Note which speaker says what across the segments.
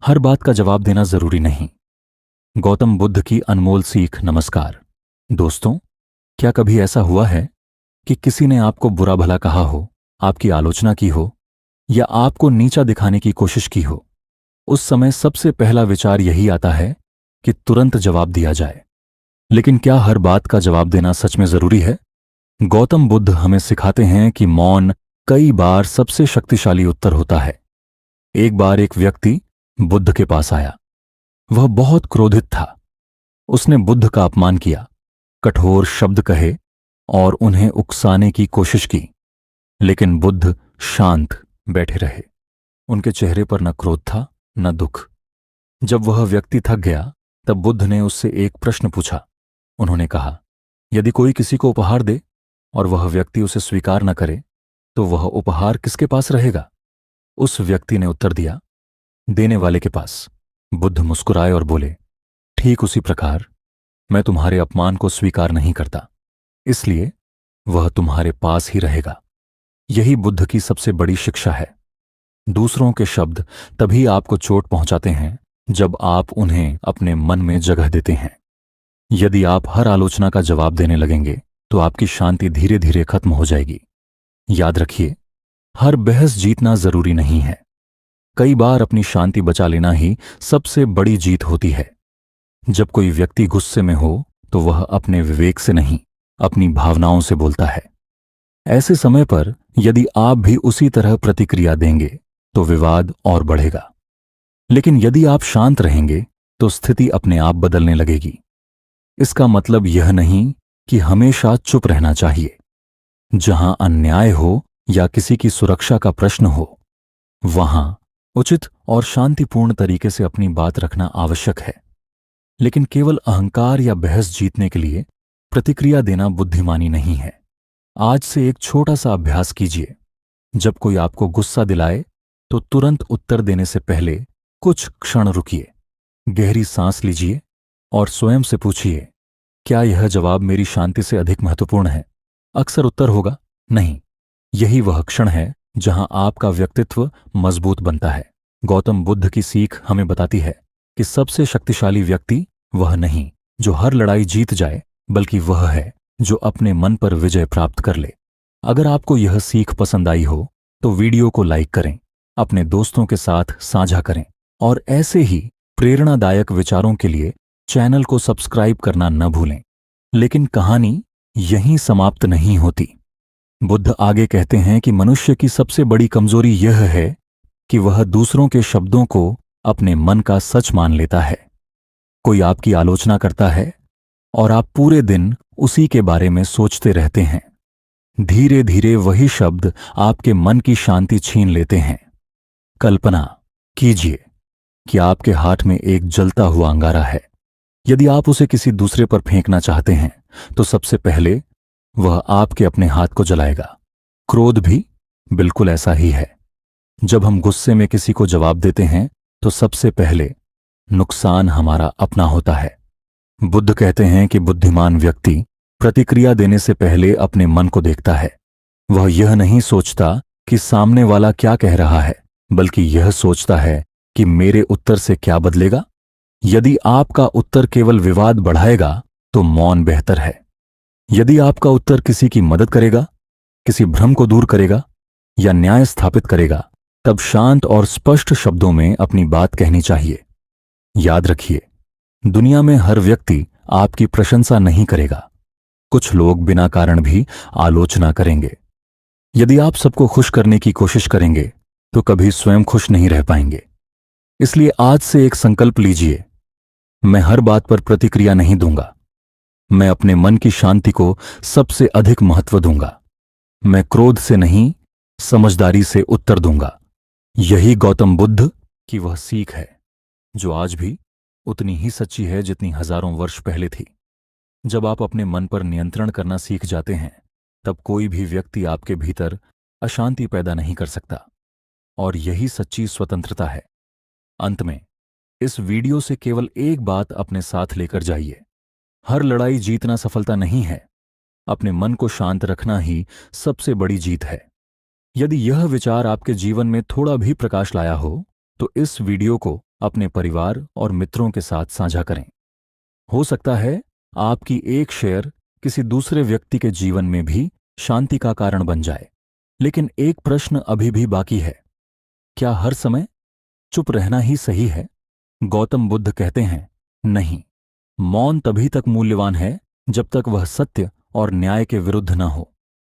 Speaker 1: हर बात का जवाब देना जरूरी नहीं। गौतम बुद्ध की अनमोल सीख। नमस्कार दोस्तों, क्या कभी ऐसा हुआ है कि किसी ने आपको बुरा भला कहा हो, आपकी आलोचना की हो या आपको नीचा दिखाने की कोशिश की हो? उस समय सबसे पहला विचार यही आता है कि तुरंत जवाब दिया जाए। लेकिन क्या हर बात का जवाब देना सच में जरूरी है? गौतम बुद्ध हमें सिखाते हैं कि मौन कई बार सबसे शक्तिशाली उत्तर होता है। एक बार एक व्यक्ति बुद्ध के पास आया। वह बहुत क्रोधित था। उसने बुद्ध का अपमान किया, कठोर शब्द कहे और उन्हें उकसाने की कोशिश की। लेकिन बुद्ध शांत बैठे रहे। उनके चेहरे पर न क्रोध था न दुख। जब वह व्यक्ति थक गया तब बुद्ध ने उससे एक प्रश्न पूछा। उन्होंने कहा, यदि कोई किसी को उपहार दे और वह व्यक्ति उसे स्वीकार न करे तो वह उपहार किसके पास रहेगा? उस व्यक्ति ने उत्तर दिया, देने वाले के पास। बुद्ध मुस्कुराए और बोले, ठीक उसी प्रकार मैं तुम्हारे अपमान को स्वीकार नहीं करता, इसलिए वह तुम्हारे पास ही रहेगा। यही बुद्ध की सबसे बड़ी शिक्षा है। दूसरों के शब्द तभी आपको चोट पहुंचाते हैं जब आप उन्हें अपने मन में जगह देते हैं। यदि आप हर आलोचना का जवाब देने लगेंगे तो आपकी शांति धीरे धीरे खत्म हो जाएगी। याद रखिए, हर बहस जीतना जरूरी नहीं है। कई बार अपनी शांति बचा लेना ही सबसे बड़ी जीत होती है। जब कोई व्यक्ति गुस्से में हो तो वह अपने विवेक से नहीं, अपनी भावनाओं से बोलता है। ऐसे समय पर यदि आप भी उसी तरह प्रतिक्रिया देंगे तो विवाद और बढ़ेगा। लेकिन यदि आप शांत रहेंगे तो स्थिति अपने आप बदलने लगेगी। इसका मतलब यह नहीं कि हमेशा चुप रहना चाहिए। जहां अन्याय हो या किसी की सुरक्षा का प्रश्न हो, वहां उचित और शांतिपूर्ण तरीके से अपनी बात रखना आवश्यक है। लेकिन केवल अहंकार या बहस जीतने के लिए प्रतिक्रिया देना बुद्धिमानी नहीं है। आज से एक छोटा सा अभ्यास कीजिए। जब कोई आपको गुस्सा दिलाए तो तुरंत उत्तर देने से पहले कुछ क्षण रुकिए, गहरी सांस लीजिए और स्वयं से पूछिए, क्या यह जवाब मेरी शांति से अधिक महत्वपूर्ण है? अक्सर उत्तर होगा, नहीं। यही वह क्षण है जहां आपका व्यक्तित्व मजबूत बनता है। गौतम बुद्ध की सीख हमें बताती है कि सबसे शक्तिशाली व्यक्ति वह नहीं जो हर लड़ाई जीत जाए, बल्कि वह है जो अपने मन पर विजय प्राप्त कर ले। अगर आपको यह सीख पसंद आई हो तो वीडियो को लाइक करें, अपने दोस्तों के साथ साझा करें और ऐसे ही प्रेरणादायक विचारों के लिए चैनल को सब्सक्राइब करना न भूलें। लेकिन कहानी यहीं समाप्त नहीं होती। बुद्ध आगे कहते हैं कि मनुष्य की सबसे बड़ी कमजोरी यह है कि वह दूसरों के शब्दों को अपने मन का सच मान लेता है। कोई आपकी आलोचना करता है और आप पूरे दिन उसी के बारे में सोचते रहते हैं। धीरे धीरे वही शब्द आपके मन की शांति छीन लेते हैं। कल्पना कीजिए कि आपके हाथ में एक जलता हुआ अंगारा है। यदि आप उसे किसी दूसरे पर फेंकना चाहते हैं तो सबसे पहले वह आपके अपने हाथ को जलाएगा। क्रोध भी बिल्कुल ऐसा ही है। जब हम गुस्से में किसी को जवाब देते हैं तो सबसे पहले नुकसान हमारा अपना होता है। बुद्ध कहते हैं कि बुद्धिमान व्यक्ति प्रतिक्रिया देने से पहले अपने मन को देखता है। वह यह नहीं सोचता कि सामने वाला क्या कह रहा है, बल्कि यह सोचता है कि मेरे उत्तर से क्या बदलेगा। यदि आपका उत्तर केवल विवाद बढ़ाएगा तो मौन बेहतर है। यदि आपका उत्तर किसी की मदद करेगा, किसी भ्रम को दूर करेगा या न्याय स्थापित करेगा, तब शांत और स्पष्ट शब्दों में अपनी बात कहनी चाहिए। याद रखिए, दुनिया में हर व्यक्ति आपकी प्रशंसा नहीं करेगा। कुछ लोग बिना कारण भी आलोचना करेंगे। यदि आप सबको खुश करने की कोशिश करेंगे तो कभी स्वयं खुश नहीं रह पाएंगे। इसलिए आज से एक संकल्प लीजिए, मैं हर बात पर प्रतिक्रिया नहीं दूंगा। मैं अपने मन की शांति को सबसे अधिक महत्व दूंगा। मैं क्रोध से नहीं, समझदारी से उत्तर दूंगा। यही गौतम बुद्ध की वह सीख है जो आज भी उतनी ही सच्ची है जितनी हजारों वर्ष पहले थी। जब आप अपने मन पर नियंत्रण करना सीख जाते हैं तब कोई भी व्यक्ति आपके भीतर अशांति पैदा नहीं कर सकता, और यही सच्ची स्वतंत्रता है। अंत में इस वीडियो से केवल एक बात अपने साथ लेकर जाइए, हर लड़ाई जीतना सफलता नहीं है। अपने मन को शांत रखना ही सबसे बड़ी जीत है। यदि यह विचार आपके जीवन में थोड़ा भी प्रकाश लाया हो तो इस वीडियो को अपने परिवार और मित्रों के साथ साझा करें। हो सकता है आपकी एक शेयर किसी दूसरे व्यक्ति के जीवन में भी शांति का कारण बन जाए। लेकिन एक प्रश्न अभी भी बाकी है, क्या हर समय चुप रहना ही सही है? गौतम बुद्ध कहते हैं, नहीं। मौन तभी तक मूल्यवान है जब तक वह सत्य और न्याय के विरुद्ध न हो।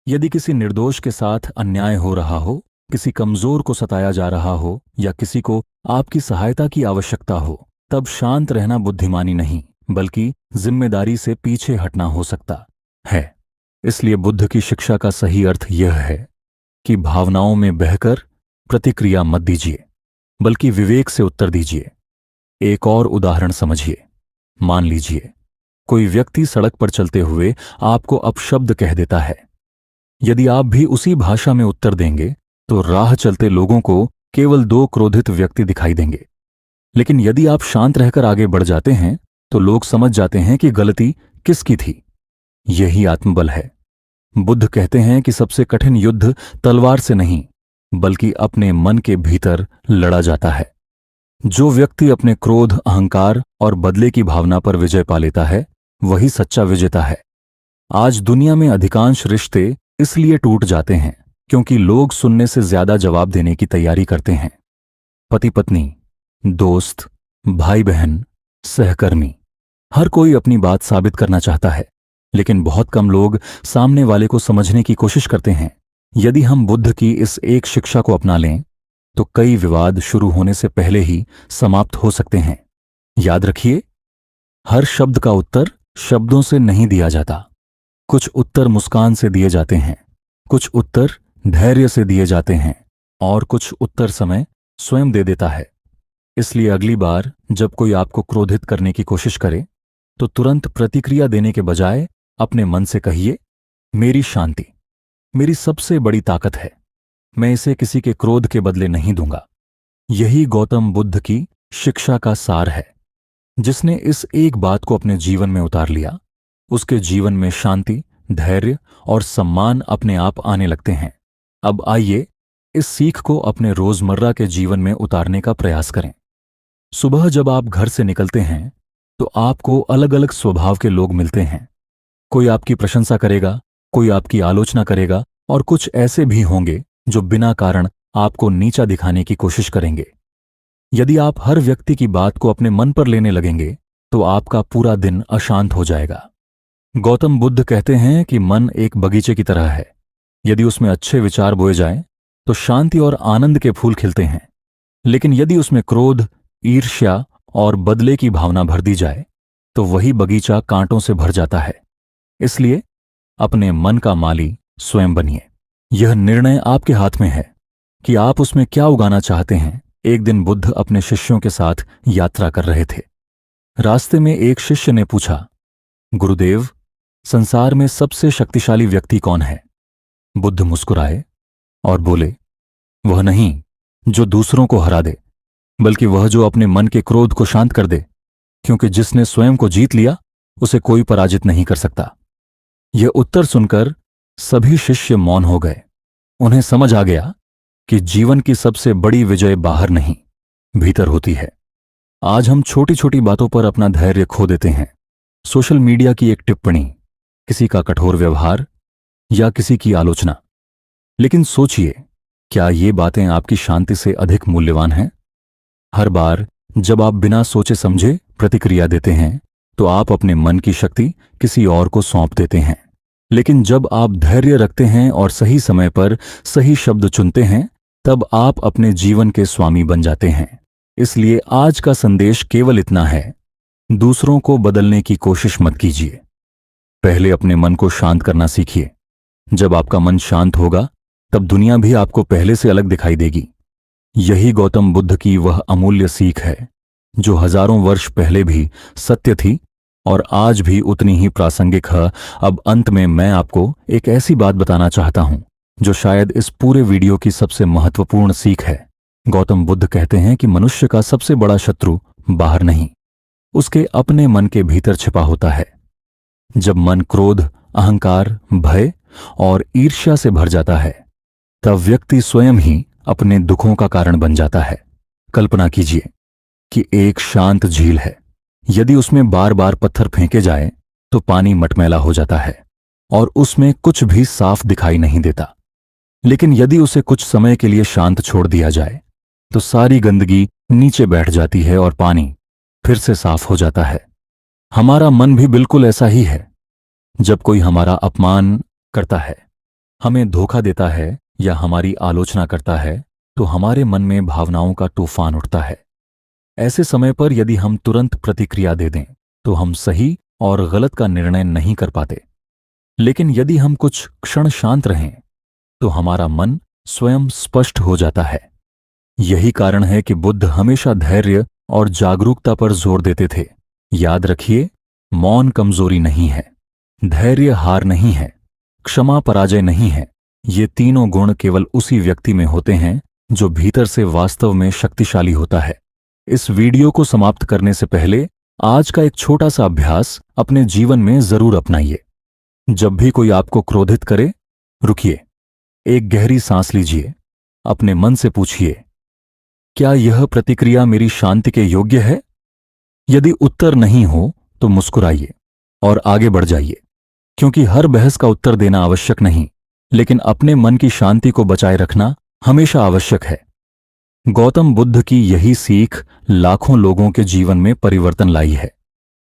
Speaker 1: यदि किसी निर्दोष के साथ अन्याय हो रहा हो, किसी कमजोर को सताया जा रहा हो या किसी को आपकी सहायता की आवश्यकता हो, तब शांत रहना बुद्धिमानी नहीं बल्कि जिम्मेदारी से पीछे हटना हो सकता है। इसलिए बुद्ध की शिक्षा का सही अर्थ यह है कि भावनाओं में बहकर प्रतिक्रिया मत दीजिए, बल्कि विवेक से उत्तर दीजिए। एक और उदाहरण समझिए। मान लीजिए कोई व्यक्ति सड़क पर चलते हुए आपको अपशब्द कह देता है। यदि आप भी उसी भाषा में उत्तर देंगे तो राह चलते लोगों को केवल दो क्रोधित व्यक्ति दिखाई देंगे। लेकिन यदि आप शांत रहकर आगे बढ़ जाते हैं तो लोग समझ जाते हैं कि गलती किसकी थी। यही आत्मबल है। बुद्ध कहते हैं कि सबसे कठिन युद्ध तलवार से नहीं बल्कि अपने मन के भीतर लड़ा जाता है। जो व्यक्ति अपने क्रोध, अहंकार और बदले की भावना पर विजय पा लेता है वही सच्चा विजेता है। आज दुनिया में अधिकांश रिश्ते इसलिए टूट जाते हैं क्योंकि लोग सुनने से ज्यादा जवाब देने की तैयारी करते हैं। पति पत्नी, दोस्त, भाई बहन, सहकर्मी, हर कोई अपनी बात साबित करना चाहता है, लेकिन बहुत कम लोग सामने वाले को समझने की कोशिश करते हैं। यदि हम बुद्ध की इस एक शिक्षा को अपना लें तो कई विवाद शुरू होने से पहले ही समाप्त हो सकते हैं। याद रखिए, हर शब्द का उत्तर शब्दों से नहीं दिया जाता। कुछ उत्तर मुस्कान से दिए जाते हैं, कुछ उत्तर धैर्य से दिए जाते हैं और कुछ उत्तर समय स्वयं दे देता है। इसलिए अगली बार जब कोई आपको क्रोधित करने की कोशिश करे तो तुरंत प्रतिक्रिया देने के बजाय अपने मन से कहिए, मेरी शांति मेरी सबसे बड़ी ताकत है, मैं इसे किसी के क्रोध के बदले नहीं दूंगा। यही गौतम बुद्ध की शिक्षा का सार है। जिसने इस एक बात को अपने जीवन में उतार लिया उसके जीवन में शांति, धैर्य और सम्मान अपने आप आने लगते हैं। अब आइए इस सीख को अपने रोजमर्रा के जीवन में उतारने का प्रयास करें। सुबह जब आप घर से निकलते हैं तो आपको अलग अलग स्वभाव के लोग मिलते हैं। कोई आपकी प्रशंसा करेगा, कोई आपकी आलोचना करेगा और कुछ ऐसे भी होंगे जो बिना कारण आपको नीचा दिखाने की कोशिश करेंगे। यदि आप हर व्यक्ति की बात को अपने मन पर लेने लगेंगे तो आपका पूरा दिन अशांत हो जाएगा। गौतम बुद्ध कहते हैं कि मन एक बगीचे की तरह है। यदि उसमें अच्छे विचार बोए जाएं तो शांति और आनंद के फूल खिलते हैं। लेकिन यदि उसमें क्रोध, ईर्ष्या और बदले की भावना भर दी जाए तो वही बगीचा कांटों से भर जाता है। इसलिए अपने मन का माली स्वयं बनिए। यह निर्णय आपके हाथ में है कि आप उसमें क्या उगाना चाहते हैं। एक दिन बुद्ध अपने शिष्यों के साथ यात्रा कर रहे थे। रास्ते में एक शिष्य ने पूछा, गुरुदेव, संसार में सबसे शक्तिशाली व्यक्ति कौन है? बुद्ध मुस्कुराए और बोले, वह नहीं जो दूसरों को हरा दे, बल्कि वह जो अपने मन के क्रोध को शांत कर दे, क्योंकि जिसने स्वयं को जीत लिया उसे कोई पराजित नहीं कर सकता। यह उत्तर सुनकर सभी शिष्य मौन हो गए। उन्हें समझ आ गया कि जीवन की सबसे बड़ी विजय बाहर नहीं, भीतर होती है। आज हम छोटी छोटी बातों पर अपना धैर्य खो देते हैं। सोशल मीडिया की एक टिप्पणी, किसी का कठोर व्यवहार या किसी की आलोचना। लेकिन सोचिए, क्या ये बातें आपकी शांति से अधिक मूल्यवान हैं? हर बार जब आप बिना सोचे समझे प्रतिक्रिया देते हैं तो आप अपने मन की शक्ति किसी और को सौंप देते हैं। लेकिन जब आप धैर्य रखते हैं और सही समय पर सही शब्द चुनते हैं तब आप अपने जीवन के स्वामी बन जाते हैं। इसलिए आज का संदेश केवल इतना है, दूसरों को बदलने की कोशिश मत कीजिए, पहले अपने मन को शांत करना सीखिए। जब आपका मन शांत होगा तब दुनिया भी आपको पहले से अलग दिखाई देगी। यही गौतम बुद्ध की वह अमूल्य सीख है जो हजारों वर्ष पहले भी सत्य थी और आज भी उतनी ही प्रासंगिक है। अब अंत में मैं आपको एक ऐसी बात बताना चाहता हूं जो शायद इस पूरे वीडियो की सबसे महत्वपूर्ण सीख है। गौतम बुद्ध कहते हैं कि मनुष्य का सबसे बड़ा शत्रु बाहर नहीं, उसके अपने मन के भीतर छिपा होता है। जब मन क्रोध, अहंकार, भय और ईर्ष्या से भर जाता है तब व्यक्ति स्वयं ही अपने दुखों का कारण बन जाता है। कल्पना कीजिए, कि एक शांत झील है। यदि उसमें बार बार पत्थर फेंके जाए तो पानी मटमैला हो जाता है और उसमें कुछ भी साफ दिखाई नहीं देता। लेकिन यदि उसे कुछ समय के लिए शांत छोड़ दिया जाए तो सारी गंदगी नीचे बैठ जाती है और पानी फिर से साफ हो जाता है। हमारा मन भी बिल्कुल ऐसा ही है। जब कोई हमारा अपमान करता है, हमें धोखा देता है या हमारी आलोचना करता है तो हमारे मन में भावनाओं का तूफान उठता है। ऐसे समय पर यदि हम तुरंत प्रतिक्रिया दे दें तो हम सही और गलत का निर्णय नहीं कर पाते। लेकिन यदि हम कुछ क्षण शांत रहें तो हमारा मन स्वयं स्पष्ट हो जाता है। यही कारण है कि बुद्ध हमेशा धैर्य और जागरूकता पर जोर देते थे। याद रखिए, मौन कमजोरी नहीं है, धैर्य हार नहीं है, क्षमा पराजय नहीं है। ये तीनों गुण केवल उसी व्यक्ति में होते हैं जो भीतर से वास्तव में शक्तिशाली होता है। इस वीडियो को समाप्त करने से पहले आज का एक छोटा सा अभ्यास अपने जीवन में जरूर अपनाइए। जब भी कोई आपको क्रोधित करे, रुकिए, एक गहरी सांस लीजिए, अपने मन से पूछिए, क्या यह प्रतिक्रिया मेरी शांति के योग्य है? यदि उत्तर नहीं हो तो मुस्कुराइए और आगे बढ़ जाइए, क्योंकि हर बहस का उत्तर देना आवश्यक नहीं, लेकिन अपने मन की शांति को बचाए रखना हमेशा आवश्यक है। गौतम बुद्ध की यही सीख लाखों लोगों के जीवन में परिवर्तन लाई है,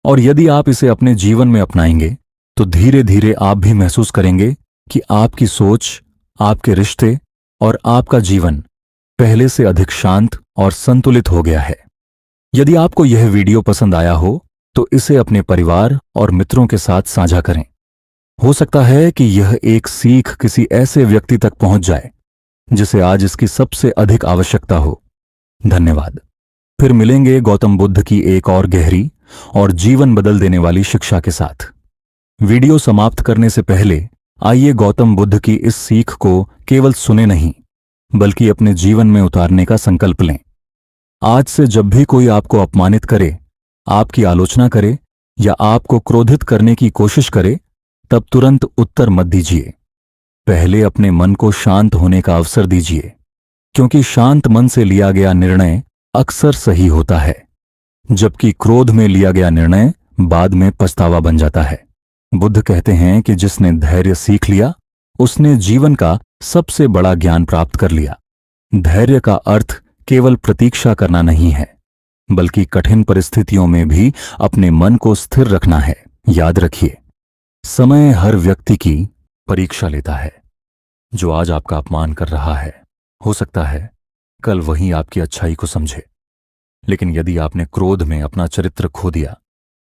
Speaker 1: और यदि आप इसे अपने जीवन में अपनाएंगे तो धीरे धीरे आप भी महसूस करेंगे कि आपकी सोच, आपके रिश्ते और आपका जीवन पहले से अधिक शांत और संतुलित हो गया है। यदि आपको यह वीडियो पसंद आया हो तो इसे अपने परिवार और मित्रों के साथ साझा करें। हो सकता है कि यह एक सीख किसी ऐसे व्यक्ति तक पहुंच जाए जिसे आज इसकी सबसे अधिक आवश्यकता हो। धन्यवाद। फिर मिलेंगे गौतम बुद्ध की एक और गहरी और जीवन बदल देने वाली शिक्षा के साथ। वीडियो समाप्त करने से पहले आइए गौतम बुद्ध की इस सीख को केवल सुने नहीं, बल्कि अपने जीवन में उतारने का संकल्प लें। आज से जब भी कोई आपको अपमानित करे, आपकी आलोचना करे या आपको क्रोधित करने की कोशिश करे, तब तुरंत उत्तर मत दीजिए। पहले अपने मन को शांत होने का अवसर दीजिए, क्योंकि शांत मन से लिया गया निर्णय अक्सर सही होता है, जबकि क्रोध में लिया गया निर्णय बाद में पछतावा बन जाता है। बुद्ध कहते हैं कि जिसने धैर्य सीख लिया उसने जीवन का सबसे बड़ा ज्ञान प्राप्त कर लिया। धैर्य का अर्थ केवल प्रतीक्षा करना नहीं है, बल्कि कठिन परिस्थितियों में भी अपने मन को स्थिर रखना है। याद रखिए, समय हर व्यक्ति की परीक्षा लेता है। जो आज आपका अपमान कर रहा है, हो सकता है कल वही आपकी अच्छाई को समझे। लेकिन यदि आपने क्रोध में अपना चरित्र खो दिया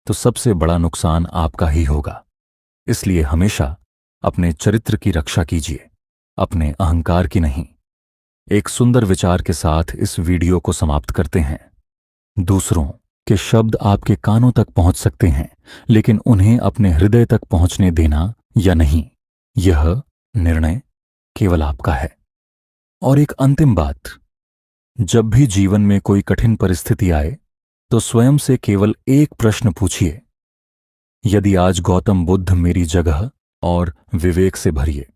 Speaker 1: तो सबसे बड़ा नुकसान आपका ही होगा। इसलिए हमेशा अपने चरित्र की रक्षा कीजिए, अपने अहंकार की नहीं। एक सुंदर विचार के साथ इस वीडियो को समाप्त करते हैं। दूसरों के शब्द आपके कानों तक पहुंच सकते हैं, लेकिन उन्हें अपने हृदय तक पहुंचने देना या नहीं, यह निर्णय केवल आपका है। और एक अंतिम बात, जब भी जीवन में कोई कठिन परिस्थिति आए तो स्वयं से केवल एक प्रश्न पूछिए, यदि आज गौतम बुद्ध मेरी जगह और विवेक से भरिए